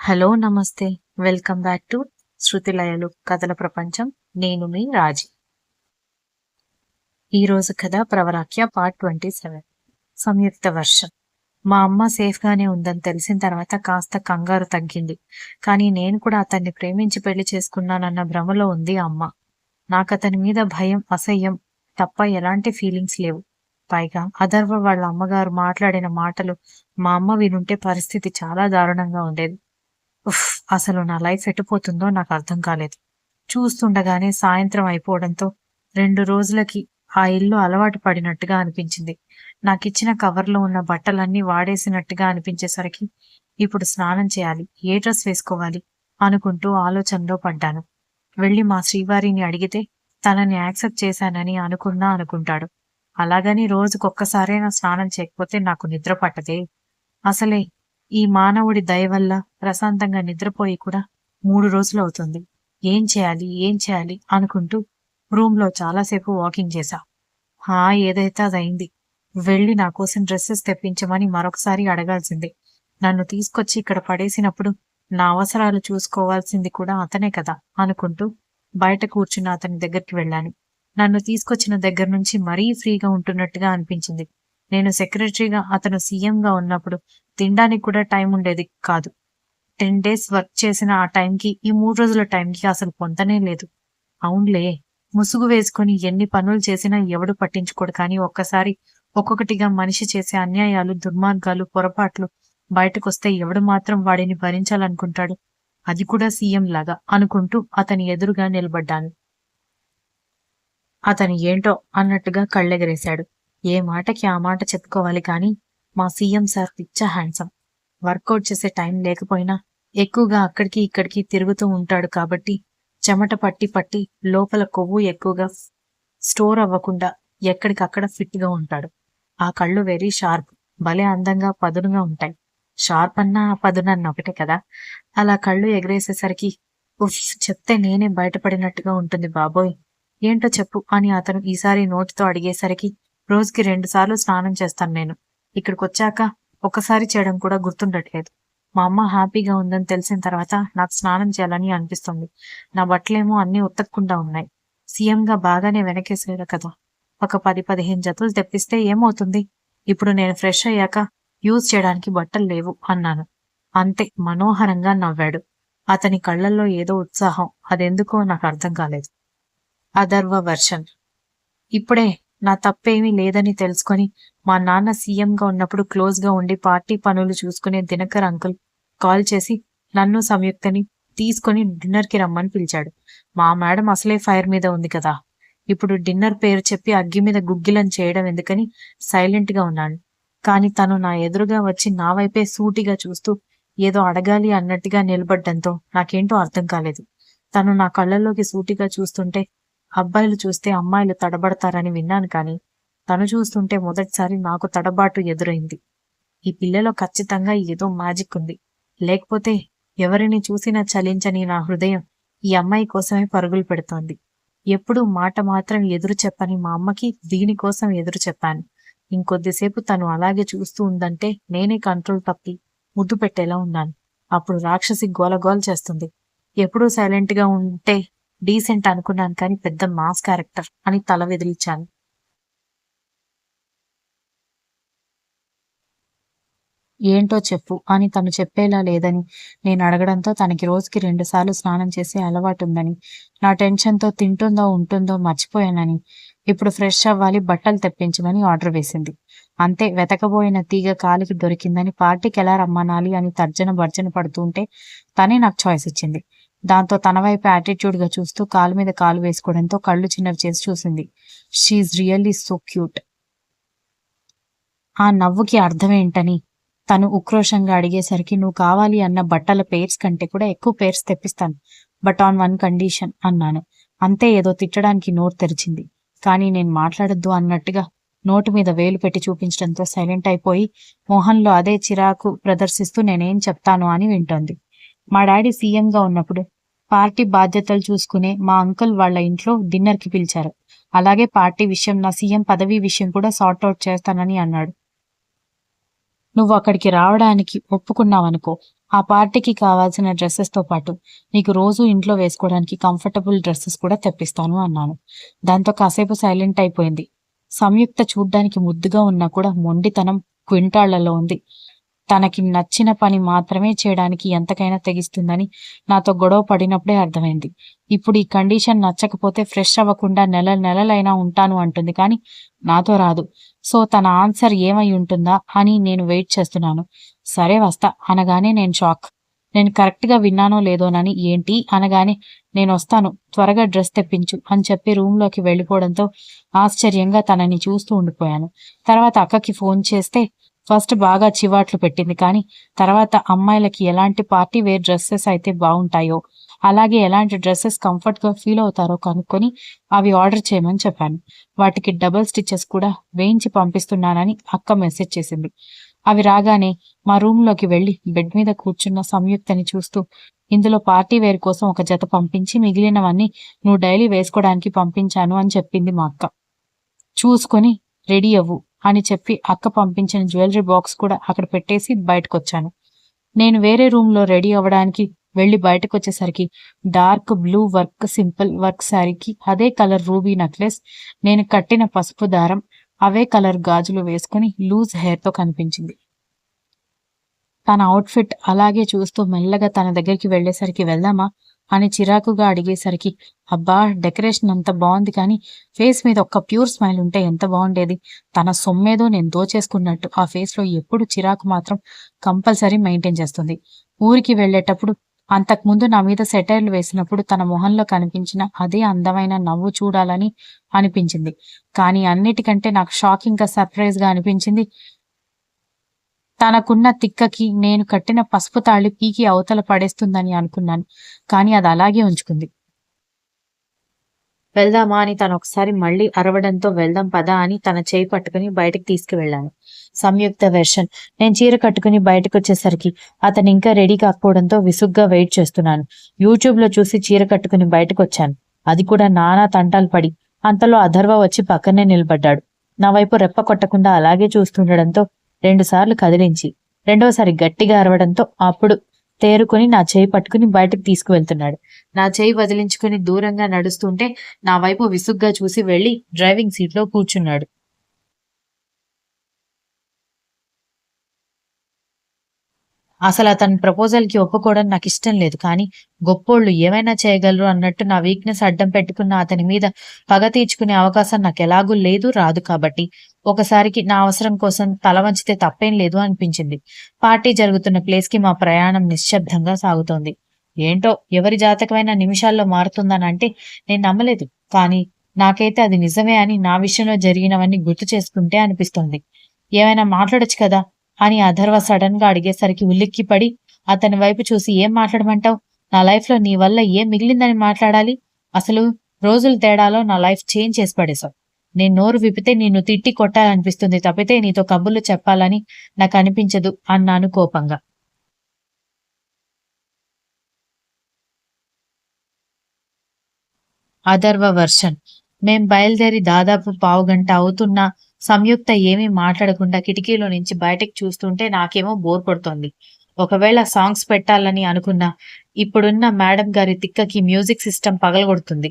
Hello నమస్తే. Welcome back to శృతిలయలు కథల ప్రపంచం. నేను మీ రాజీ. ఈరోజు కథ ప్రవరాఖ్య పార్ట్ 27. సంయుక్త వర్షం. మా అమ్మ సేఫ్గానే ఉందని తెలిసిన తర్వాత కాస్త కంగారు తగ్గింది. కానీ నేను కూడా అతన్ని ప్రేమించి పెళ్లి చేసుకున్నానన్న భ్రమలో ఉంది అమ్మ. నాకు అతని మీద భయం, అసహ్యం తప్ప ఎలాంటి ఫీలింగ్స్ లేవు. పైగా అథర్వ వాళ్ళ అమ్మగారు మాట్లాడిన మాటలు మా అమ్మ వినుంటే పరిస్థితి చాలా దారుణంగా ఉండేది. ఉఫ్! అసలు నా లైఫ్ ఎటుపోతుందో నాకు అర్థం కాలేదు. చూస్తుండగానే సాయంత్రం అయిపోవడంతో 2 రోజులకి ఆ ఇల్లు అలవాటు పడినట్టుగా అనిపించింది. నాకిచ్చిన కవర్లో ఉన్న బట్టలన్నీ వాడేసినట్టుగా అనిపించేసరికి ఇప్పుడు స్నానం చేయాలి, ఏ డ్రెస్ వేసుకోవాలి అనుకుంటూ ఆలోచనలో పడ్డాను. వెళ్ళి మా శ్రీవారిని అడిగితే తనని యాక్సెప్ట్ చేశానని అనుకుంటాడు. అలాగని రోజుకొక్కసారైనా స్నానం చేయకపోతే నాకు నిద్ర పట్టదే. అసలే ఈ మానవుడి దయ వల్ల ప్రశాంతంగా నిద్రపోయి కూడా 3 రోజులవుతుంది. ఏం చేయాలి అనుకుంటూ రూమ్లో చాలాసేపు వాకింగ్ చేశా. ఏదైతే అదైంది. వెళ్ళి నా కోసం డ్రెస్సెస్ తెప్పించమని మరొకసారి అడగాల్సిందే. నన్ను తీసుకొచ్చి ఇక్కడ పడేసినప్పుడు నా అవసరాలు చూసుకోవాల్సింది కూడా అతనే కదా అనుకుంటూ బయట కూర్చున్న అతని దగ్గరికి వెళ్ళాను. నన్ను తీసుకొచ్చిన దగ్గర నుంచి మరీ ఫ్రీగా ఉంటున్నట్టుగా అనిపించింది. నేను సెక్రటరీగా, అతను సీఎంగా ఉన్నప్పుడు తినడానికి కూడా టైం ఉండేది కాదు. 10 days వర్క్ చేసిన ఆ టైంకి ఈ 3 రోజుల టైంకి అసలు పొంతనే లేదు. అవునులే, ముసుగు వేసుకుని ఎన్ని పనులు చేసినా ఎవడు పట్టించుకోడు. కానీ ఒక్కసారి ఒక్కొక్కటిగా మనిషి చేసే అన్యాయాలు, దుర్మార్గాలు, పొరపాట్లు బయటకొస్తే ఎవడు మాత్రం వాడిని భరించాలనుకుంటాడు? అది కూడా సీఎం లాగా అనుకుంటూ అతని ఎదురుగా నిలబడ్డాను. అతను ఏంటో అన్నట్టుగా కళ్ళెగరేశాడు. ఏ మాటకి ఆ మాట చెప్పుకోవాలి కానీ మా సీఎం సార్ పిచ్చ హ్యాండ్సమ్. వర్కౌట్ చేసే టైం లేకపోయినా ఎక్కువగా అక్కడికి ఇక్కడికి తిరుగుతూ ఉంటాడు కాబట్టి చెమట పట్టి లోపల కొవ్వు ఎక్కువగా స్టోర్ అవ్వకుండా ఎక్కడికక్కడ ఫిట్గా ఉంటాడు. ఆ కళ్ళు వెరీ షార్ప్, భలే అందంగా పదునుగా ఉంటాయి. షార్ప్ అన్నా పదునన్నా ఒకటే కదా. అలా కళ్ళు ఎగరేసేసరికి ఉఫ్, చెప్తే నేనే బయటపడినట్టుగా ఉంటుంది బాబోయ్. ఏంటో చెప్పు అని అతను ఈసారి నోటితో అడిగేసరికి రోజుకి 2 సార్లు స్నానం చేస్తాను నేను. ఇక్కడికొచ్చాక ఒకసారి చేయడం కూడా గుర్తుండట్లేదు. మా అమ్మ హ్యాపీగా ఉందని తెలిసిన తర్వాత నాకు స్నానం చేయాలని అనిపిస్తుంది. నా బట్టలేమో అన్నీ ఉతకకుండా ఉన్నాయి. సీఎంగా బాగానే వెనకేసాడు కదా. ఒక 10-15 జతలు తెప్పిస్తే ఏమవుతుంది? ఇప్పుడు నేను ఫ్రెష్ అయ్యాక యూజ్ చేయడానికి బట్టలు లేవు అన్నాను. అంతే మనోహరంగా నవ్వాడు. అతని కళ్ళల్లో ఏదో ఉత్సాహం, అదెందుకో నాకు అర్థం కాలేదు. అథర్వ వర్షన్. ఇప్పుడే నా తప్పేమీ లేదని తెలుసుకొని మా నాన్న సీఎంగా ఉన్నప్పుడు క్లోజ్గా ఉండి పార్టీ పనులు చూసుకునే దినకర్ అంకుల్ కాల్ చేసి నన్ను సంయుక్తని తీసుకొని డిన్నర్కి రమ్మని పిలిచాడు. మా మేడం అసలే ఫైర్ మీద ఉంది కదా. ఇప్పుడు డిన్నర్ పేరు చెప్పి అగ్గి మీద గుగ్గిలం చేయడం ఎందుకని సైలెంట్గా ఉన్నాను. కానీ తను నా ఎదురుగా వచ్చి నా వైపే సూటిగా చూస్తూ ఏదో అడగాలి అన్నట్టుగా నిలబడ్డంతో నాకేంటో అర్థం కాలేదు. తను నా కళ్ళల్లోకి సూటిగా చూస్తుంటే అబ్బాయిలు చూస్తే అమ్మాయిలు తడబడతారని విన్నాను, కానీ తను చూస్తుంటే మొదటిసారి నాకు తడబాటు ఎదురైంది. ఈ పిల్లలో ఖచ్చితంగా ఏదో మ్యాజిక్ ఉంది. లేకపోతే ఎవరిని చూసినా చలించని నా హృదయం ఈ అమ్మాయి కోసమే పరుగులు పెడుతోంది. ఎప్పుడూ మాట మాత్రం ఎదురు చెప్పని మా అమ్మకి దీనికోసం ఎదురు చెప్పాను. ఇంకొద్దిసేపు తను అలాగే చూస్తూ ఉందంటే నేనే కంట్రోల్ తప్పి ముద్దు పెట్టేలా ఉన్నాను. అప్పుడు రాక్షసి గోలగోల చేస్తుంది. ఎప్పుడూ సైలెంట్గా ఉంటే డీసెంట్ అనుకున్నాను, కానీ పెద్ద మాస్ క్యారెక్టర్ అని తల వెదిలిచాను. ఏంటో చెప్పు అని తను చెప్పేలా లేదని నేను అడగడంతో తనకి రోజుకి 2 సార్లు స్నానం చేసే అలవాటు ఉందని, నా టెన్షన్తో తింటుందో ఉంటుందో మర్చిపోయానని, ఇప్పుడు ఫ్రెష్ అవ్వాలి, బట్టలు తెప్పించమని ఆర్డర్ వేసింది. అంతే, వెతకబోయిన తీగ కాలికి దొరికిందని పార్టీకి ఎలా రమ్మనాలి అని తర్జన భర్జన పడుతూ ఉంటే తనే నాకు చాయిస్ ఇచ్చింది. దాంతో తన వైపు యాటిట్యూడ్గా చూస్తూ కాలు మీద కాలు వేసుకోవడంతో కళ్ళు చిన్నవి చేసి చూసింది. She really so cute. ఆ నవ్వుకి అర్థమేంటని తను ఉక్రోషంగా అడిగేసరికి నువ్వు కావాలి అన్న బట్టల పేర్స్ కంటే కూడా ఎక్కువ పేర్స్ తెప్పిస్తాను, బట్ ఆన్ 1 కండిషన్ అన్నాను. అంతే, ఏదో తిట్టడానికి నోరు తెరిచింది. కానీ నేను మాట్లాడొద్దు అన్నట్టుగా నోటు మీద వేలు పెట్టి చూపించడంతో సైలెంట్ అయిపోయి మోహన్లో అదే చిరాకు ప్రదర్శిస్తూ నేనేం చెప్తాను అని వింటోంది. మా డాడీ సీఎంగా ఉన్నప్పుడు పార్టీ బాధ్యతలు చూసుకునే మా అంకుల్ వాళ్ళ ఇంట్లో డిన్నర్కి పిలిచారు. అలాగే పార్టీ విషయం, నా సీఎం పదవి విషయం కూడా సార్ట్అవుట్ చేస్తానని అన్నాడు. నువ్వు అక్కడికి రావడానికి ఒప్పుకున్నావనుకో, ఆ పార్టీకి కావాల్సిన డ్రెస్సెస్‌తో పాటు నీకు రోజూ ఇంట్లో వేసుకోవడానికి కంఫర్టబుల్ డ్రెస్సెస్ కూడా తెప్పిస్తాను అన్నాను. దాంతో కాసేపు సైలెంట్ అయిపోయింది. సంయుక్త చూడ్డానికి ముద్దుగా ఉన్నా కూడా మొండితనం క్వింటాళ్లలో ఉంది. తనకి నచ్చిన పని మాత్రమే చేయడానికి ఎంతకైనా తెగిస్తుందని నాతో గొడవ పడినప్పుడే అర్థమైంది. ఇప్పుడు ఈ కండిషన్ నచ్చకపోతే ఫ్రెష్ అవ్వకుండా నెలలైనా ఉంటాను అంటుంది కానీ నాతో రాదు. సో తన ఆన్సర్ ఏమై ఉంటుందా అని నేను వెయిట్ చేస్తున్నాను. సరే వస్తా అనగానే నేను షాక్. నేను కరెక్ట్‌గా విన్నానో లేదోనని ఏంటి అనగానే నేనొస్తాను త్వరగా డ్రెస్ తెప్పించు అని చెప్పి రూమ్‌లోకి వెళ్ళిపోవడంతో ఆశ్చర్యంగా తనని చూస్తూ ఉండిపోయాను. తర్వాత అక్కకి ఫోన్ చేస్తే ఫస్ట్ బాగా చివాట్లు పెట్టింది కానీ తర్వాత అమ్మాయిలకి ఎలాంటి పార్టీ వేర్ డ్రెస్సెస్ అయితే బావుంటాయో, అలాగే ఎలాంటి డ్రెస్సెస్ కంఫర్ట్‌గా ఫీల్ అవుతారో కనుక్కొని అవి ఆర్డర్ చేయమని చెప్పాను. వాటికి డబుల్ స్టిచెస్ కూడా వేయించి పంపిస్తున్నానని అక్క మెసేజ్ చేసింది. అవి రాగానే మా రూమ్‌లోకి వెళ్లి బెడ్ మీద కూర్చున్న సంయుక్తని చూస్తూ ఇందులో పార్టీ వేర్ కోసం ఒక జత పంపించి మిగిలినవన్నీ నువ్వు డైలీ వేసుకోవడానికి పంపించాను అని చెప్పింది మా అక్క. చూసుకొని రెడీ అవ్వు అని చెప్పి అక్క పంపించిన జ్యువెలరీ బాక్స్ కూడా అక్కడ పెట్టేసి బయటకొచ్చాను. నేను వేరే రూమ్‌లో రెడీ అవ్వడానికి వెళ్లి బయటకొచ్చేసరికి dark blue work simple work శారీకి అదే కలర్ రూబీ నెక్లెస్, నేను కట్టిన పసుపు దారం, అవే కలర్ గాజులు వేసుకుని లూజ్ హెయిర్‌తో కనిపించింది. తన అవుట్‌ఫిట్ అలాగే చూస్తూ మెల్లగా తన దగ్గరికి వెళ్ళేసరికి వెళ్దామా అని చిరాకుగా అడిగేసరికి అబ్బా డెకరేషన్ అంత బాగుంది కానీ ఫేస్ మీద ఒక్క ప్యూర్ స్మైల్ ఉంటే ఎంత బాగుండేది. తన సొమ్మేదో నేను దోచేసుకున్నట్టు ఆ ఫేస్‌లో ఎప్పుడు చిరాకు మాత్రం కంపల్సరీ మెయింటైన్ చేస్తుంది. ఊరికి వెళ్ళేటప్పుడు అంతకుముందు నా మీద సెటైర్లు వేసినప్పుడు తన మొహంలో కనిపించిన అదే అందమైన నవ్వు చూడాలని అనిపించింది. కానీ అన్నిటికంటే నాకు షాకింగ్‌గా సర్ప్రైజ్‌గా అనిపించింది తనకున్న తిక్కకి నేను కట్టిన పసుపు తాళి పీకి అవతల పడేస్తుందని అనుకున్నాను. కానీ అది అలాగే ఉంచుకుంది. వెళ్దామా అని తనొకసారి మళ్ళీ అరవడంతో వెళ్దాం పదా అని తన చేయి పట్టుకుని బయటకు తీసుకువెళ్ళాను. సంయుక్త వెర్షన్. నేను చీర కట్టుకుని బయటకొచ్చేసరికి అతను ఇంకా రెడీ కాకపోవడంతో విసుగ్గా వెయిట్ చేస్తున్నాను. యూట్యూబ్‌లో చూసి చీర కట్టుకుని బయటకొచ్చాను. అది కూడా నానా తంటాలు పడి. అంతలో అథర్వ వచ్చి పక్కనే నిలబడ్డాడు. నా వైపు రెప్ప కొట్టకుండా అలాగే చూస్తుండడంతో 2 సార్లు కదిలించి రెండోసారి గట్టిగా అరవడంతో అప్పుడు తేరుకుని నా చేయి పట్టుకుని బయటకు తీసుకువెళ్తున్నాడు. నా చేయి వదిలించుకుని దూరంగా నడుస్తుంటే నా వైపు విసుగ్గా చూసి వెళ్లి డ్రైవింగ్ సీట్లో కూర్చున్నాడు. అసలు అతని ప్రపోజల్‌కి ఒప్పుకోవడం నాకిష్టం లేదు. కానీ గొప్పోళ్ళు ఏమైనా చేయగలరు అన్నట్టు నా వీక్‌నెస్ అడ్డం పెట్టుకున్న అతని మీద పగ తీర్చుకునే అవకాశం నాకెలాగూ లేదు, రాదు కాబట్టి ఒకసారికి నా అవసరం కోసం తల వంచితే తప్పేం లేదు అనిపించింది. పార్టీ జరుగుతున్న ప్లేస్‌కి మా ప్రయాణం నిశ్శబ్దంగా సాగుతోంది. ఏంటో ఎవరి జాతకమైనా నిమిషాల్లో మారుతుందనంటే నేను నమ్మలేదు. కానీ నాకైతే అది నిజమే అని నా విషయంలో జరిగినవన్నీ గుర్తు చేసుకుంటే అనిపిస్తోంది. ఏమైనా మాట్లాడొచ్చు కదా అని అథర్వ సడన్ గా అడిగేసరికి ఉలిక్కిపడి అతని వైపు చూసి ఏం మాట్లాడమంటావు? నా లైఫ్ లో నీ వల్ల ఏం మిగిలిందని మాట్లాడాలి? అసలు రోజుల తేడాలో నా లైఫ్ చేంజ్ చేసి పడేశావు. నేను నోరు విప్పితే నిన్ను తిట్టి కొట్టాలనిపిస్తుంది తప్పితే నీతో కబుర్లు చెప్పాలని నాకు అనిపించదు అన్నాను కోపంగా. అథర్వ వర్షన్. మేం బయలుదేరి దాదాపు పావుగంట అవుతున్నా సంయుక్త ఏమీ మాట్లాడకుండా కిటికీలో నుంచి బయటకు చూస్తుంటే నాకేమో బోర్ కొడుతోంది. ఒకవేళ సాంగ్స్ పెట్టాలని అనుకున్నా ఇప్పుడున్న మేడం గారి తిక్కకి మ్యూజిక్ సిస్టమ్ పగలగొడుతుంది.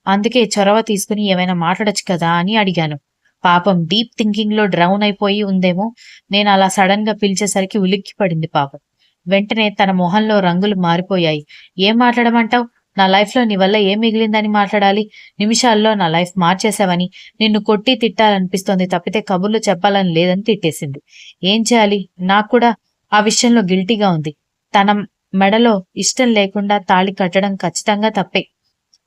అందుకే చొరవ తీసుకుని ఏమైనా మాట్లాడొచ్చు కదా అని అడిగాను. పాపం డీప్ థింకింగ్ లో డ్రౌన్ అయిపోయి ఉందేమో. నేను అలా సడన్ గా పిలిచేసరికి ఉలిక్కి పడింది పాపం. వెంటనే తన మొహంలో రంగులు మారిపోయాయి. ఏం మాట్లాడమంటావు? నా లైఫ్‌లో నీ వల్ల ఏం మిగిలిందని మాట్లాడాలి? నిమిషాల్లో నా లైఫ్ మార్చేశావని, నిన్ను కొట్టి తిట్టాలనిపిస్తోంది తప్పితే కబుర్లు చెప్పాలని లేదని తిట్టేసింది. ఏం చేయాలి? నాకు కూడా ఆ విషయంలో గిల్టీగా ఉంది. తన మెడలో ఇష్టం లేకుండా తాళి కట్టడం ఖచ్చితంగా తప్పే.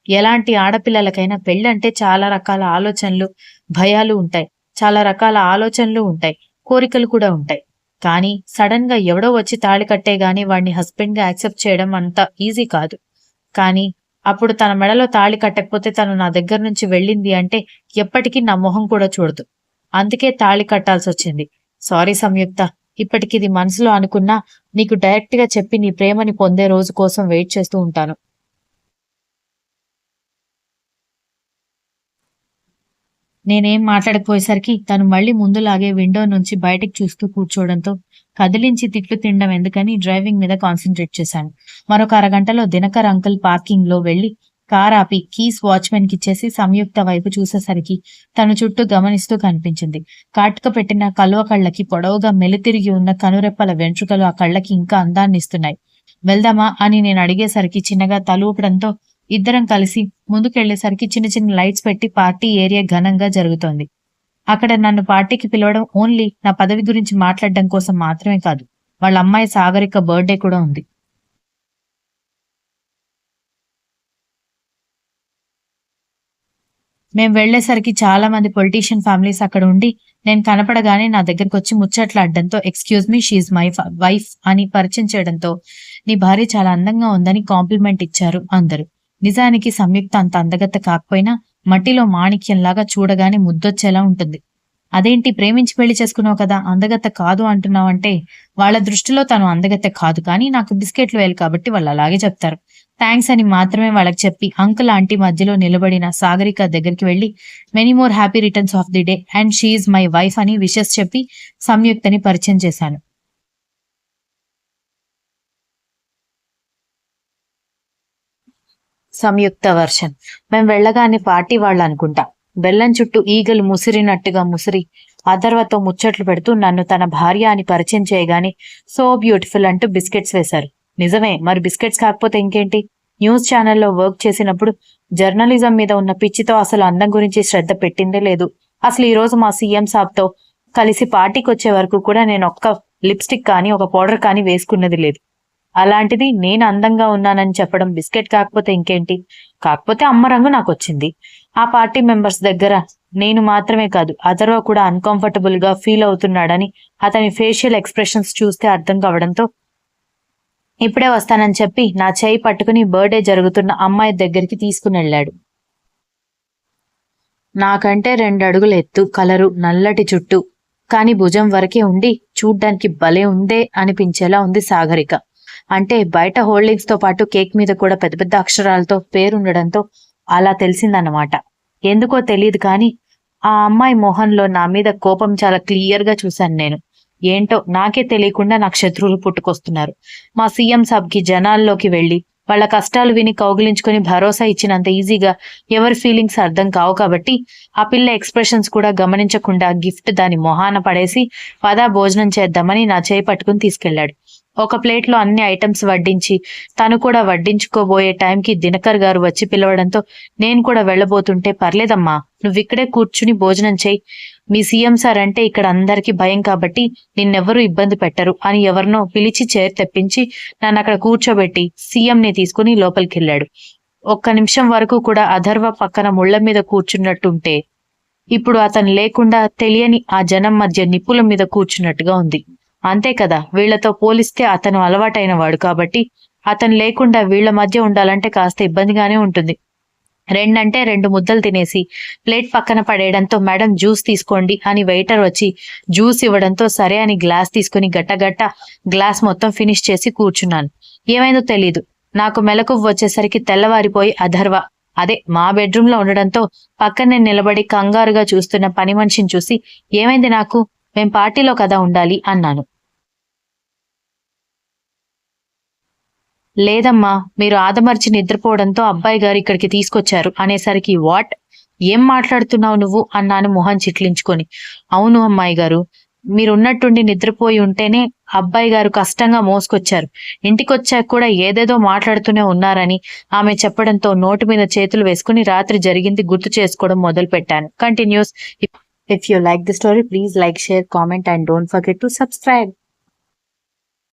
ఎలాంటి ఆడపిల్లలకైనా పెళ్ళంటే చాలా రకాల ఆలోచనలు, భయాలు ఉంటాయి. చాలా రకాల ఆలోచనలు ఉంటాయి. కోరికలు కూడా ఉంటాయి. కానీ సడన్ గా ఎవడో వచ్చి తాళి కట్టేగాని వాడిని హస్బెండ్ గా యాక్సెప్ట్ చేయడం అంత ఈజీ కాదు. కానీ అప్పుడు తన మెడలో తాళి కట్టకపోతే తను నా దగ్గర నుంచి వెళ్ళింది అంటే ఎప్పటికీ నా మొహం కూడా చూడదు. అందుకే తాళి కట్టాల్సొచ్చింది. సారీ సంయుక్త. ఇప్పటికిది మనసులో అనుకున్నా నీకు డైరెక్ట్ గా చెప్పి నీ ప్రేమని పొందే రోజు కోసం వెయిట్ చేస్తూ ఉంటాను. నేనేం మాట్లాడకపోయేసరికి తను మళ్ళీ ముందులాగే విండో నుంచి బయటికి చూస్తూ కూర్చోవడంతో కదిలించి తిట్లు తినడం ఎందుకని డ్రైవింగ్ మీద కాన్సన్ట్రేట్ చేశాను. మరొక అరగంటలో దినకర్ అంకుల్ పార్కింగ్ లో వెళ్లి కార్ ఆపి కీస్ వాచ్మెన్ కి ఇచ్చేసి సంయుక్త వైపు చూసేసరికి తన చుట్టూ గమనిస్తూ కనిపించింది. కాటుక పెట్టిన కలువ కళ్ళకి పొడవుగా మెలితిరిగి ఉన్న కనురెప్పల వెంట్రుకలు ఆ కళ్ళకి ఇంకా అందాన్ని ఇస్తున్నాయి. వెళ్దామా అని నేను అడిగేసరికి చిన్నగా తలూపడంతో ఇద్దరం కలిసి ముందుకెళ్లేసరికి చిన్న చిన్న లైట్స్ పెట్టి పార్టీ ఏరియా ఘనంగా జరుగుతోంది. అక్కడ నన్ను పార్టీకి పిలవడం ఓన్లీ నా పదవి గురించి మాట్లాడడం కోసం మాత్రమే కాదు, వాళ్ళ అమ్మాయి సాగరిక బర్త్డే కూడా ఉంది. మేం వెళ్లేసరికి చాలా మంది పొలిటీషియన్ ఫ్యామిలీస్ అక్కడ ఉండి నేను కనపడగానే నా దగ్గరకు వచ్చి ముచ్చట్లాడడంతో excuse me, she's my wife అని పరిచయం చేయడంతో నీ భార్య చాలా అందంగా ఉందని కాంప్లిమెంట్ ఇచ్చారు అందరూ. నిజానికి సంయుక్త అంత అందగత్త కాకపోయినా మట్టిలో మాణిక్యంలాగా చూడగానే ముద్దొచ్చేలా ఉంటుంది. అదేంటి ప్రేమించి పెళ్లి చేసుకున్నావు కదా, అందగత్త కాదు అంటున్నావంటే వాళ్ళ దృష్టిలో తను అందగత్త కాదు, కానీ నాకు బిస్కెట్లు వేయాలి కాబట్టి వాళ్ళు అలాగే చెప్తారు. థ్యాంక్స్ అని మాత్రమే వాళ్ళకి చెప్పి అంకుల్ ఆంటీ మధ్యలో నిలబడిన సాగరిక దగ్గరికి వెళ్లి many more happy returns of the day and she my wife అని విషెస్ చెప్పి సంయుక్తని పరిచయం చేశాను. సంయుక్త వర్షన్. మేం వెళ్ళగానే పార్టీ వాళ్ళు అనుకుంటా బెల్లం చుట్టూ ఈగలు ముసిరినట్టుగా ముసిరి అథర్వతో ముచ్చట్లు పెడుతూ నన్ను తన భార్య అని పరిచయం చేయగానే సో బ్యూటిఫుల్ అంటూ బిస్కెట్స్ వేశారు. నిజమే, మరి బిస్కెట్స్ కాకపోతే ఇంకేంటి. న్యూస్ ఛానల్లో వర్క్ చేసినప్పుడు జర్నలిజం మీద ఉన్న పిచ్చితో అసలు అందం గురించి శ్రద్ధ పెట్టిందే లేదు. అసలు ఈ రోజు మా సీఎం సాబ్తో కలిసి పార్టీకి వచ్చే వరకు కూడా నేను ఒక్క లిప్స్టిక్ కానీ ఒక పౌడర్ కానీ వేసుకున్నది లేదు. అలాంటిది నేను అందంగా ఉన్నానని చెప్పడం బిస్కెట్ కాకపోతే ఇంకేంటి. కాకపోతే అమ్మ రంగు నాకు వచ్చింది. ఆ పార్టీ మెంబర్స్ దగ్గర నేను మాత్రమే కాదు అథర్వ కూడా అన్కంఫర్టబుల్ గా ఫీల్ అవుతున్నాడని అతని ఫేషియల్ ఎక్స్ప్రెషన్స్ చూస్తే అర్థం కావడంతో ఇప్పుడే వస్తానని చెప్పి నా చేయి పట్టుకుని బర్త్డే జరుగుతున్న అమ్మాయి దగ్గరికి తీసుకుని వెళ్ళాడు. నాకంటే 2 అడుగుల ఎత్తు, కలరు, నల్లటి చుట్టూ, కాని భుజం వరకే ఉండి చూడ్డానికి భలే ఉందే అనిపించేలా ఉంది సాగరిక. అంటే బయట హోల్డింగ్స్ తో పాటు కేక్ మీద కూడా పెద్ద పెద్ద అక్షరాలతో పేరుండడంతో అలా తెలిసిందన్నమాట. ఎందుకో తెలియదు కానీ ఆ అమ్మాయి మొహంలో నా మీద కోపం చాలా క్లియర్ గా చూశాను నేను. ఏంటో నాకే తెలియకుండా నాకు శత్రువులు పుట్టుకొస్తున్నారు. మా సీఎం సబ్కి జనాల్లోకి వెళ్లి వాళ్ళ కష్టాలు విని కౌగిలించుకుని భరోసా ఇచ్చినంత ఈజీగా ఎవరి ఫీలింగ్స్ అర్థం కావు కాబట్టి ఆ పిల్ల ఎక్స్ప్రెషన్స్ కూడా గమనించకుండా గిఫ్ట్ దాని మొహాన పడేసి పదా భోజనం చేద్దామని నా చేయి పట్టుకుని తీసుకెళ్లాడు. ఒక ప్లేట్లో అన్ని ఐటమ్స్ వడ్డించి తను కూడా వడ్డించుకోబోయే టైంకి దినకర్ గారు వచ్చి పిలవడంతో నేను కూడా వెళ్లబోతుంటే పర్లేదమ్మా, నువ్విక్కడే కూర్చుని భోజనం చేయి, మీ సీఎం సార్ అంటే ఇక్కడ అందరికీ భయం కాబట్టి నిన్నెవ్వరూ ఇబ్బంది పెట్టరు అని ఎవరినో పిలిచి చైర్ తెప్పించి నన్ను అక్కడ కూర్చోబెట్టి సీఎంని తీసుకుని లోపలికెళ్ళాడు. ఒక్క నిమిషం వరకు కూడా అథర్వ పక్కన ముళ్ల మీద కూర్చున్నట్టుంటే ఇప్పుడు అతను లేకుండా తెలియని ఆ జనం మధ్య నిప్పుల మీద కూర్చున్నట్టుగా ఉంది. అంతే కదా, వీళ్లతో పోలిస్తే అతను అలవాటైన వాడు కాబట్టి అతను లేకుండా వీళ్ల మధ్య ఉండాలంటే కాస్త ఇబ్బందిగానే ఉంటుంది. 2 ముద్దలు తినేసి ప్లేట్ పక్కన పడేయడంతో మేడం జ్యూస్ తీసుకోండి అని వెయిటర్ వచ్చి జ్యూస్ ఇవ్వడంతో సరే అని గ్లాస్ తీసుకుని గట్టగట్ట గ్లాస్ మొత్తం ఫినిష్ చేసి కూర్చున్నాను. ఏమైందో తెలీదు, నాకు మెలకువ వచ్చేసరికి తెల్లవారిపోయి అథర్వ అదే మా బెడ్రూమ్ లో ఉండడంతో పక్కనే నిలబడి కంగారుగా చూస్తున్న పని మనిషిని చూసి ఏమైంది నాకు, మేం పార్టీలో కదా ఉండాలి అన్నాను. లేదమ్మా, మీరు ఆదమర్చి నిద్రపోవడంతో అబ్బాయి గారు ఇక్కడికి తీసుకొచ్చారు అనేసరికి వాట్, ఏం మాట్లాడుతున్నావు నువ్వు అన్నాను మొహం చిట్లించుకొని. అవును అమ్మాయి గారు, మీరున్నట్టుండి నిద్రపోయి ఉంటేనే అబ్బాయి గారు కష్టంగా మోసుకొచ్చారు, ఇంటికొచ్చాక కూడా ఏదేదో మాట్లాడుతూనే ఉన్నారని ఆమె చెప్పడంతో నోటు మీద చేతులు వేసుకుని రాత్రి జరిగింది గుర్తు చేసుకోవడం మొదలు పెట్టాను. Continuous. If you like the story, please like, share, comment and don't forget to subscribe.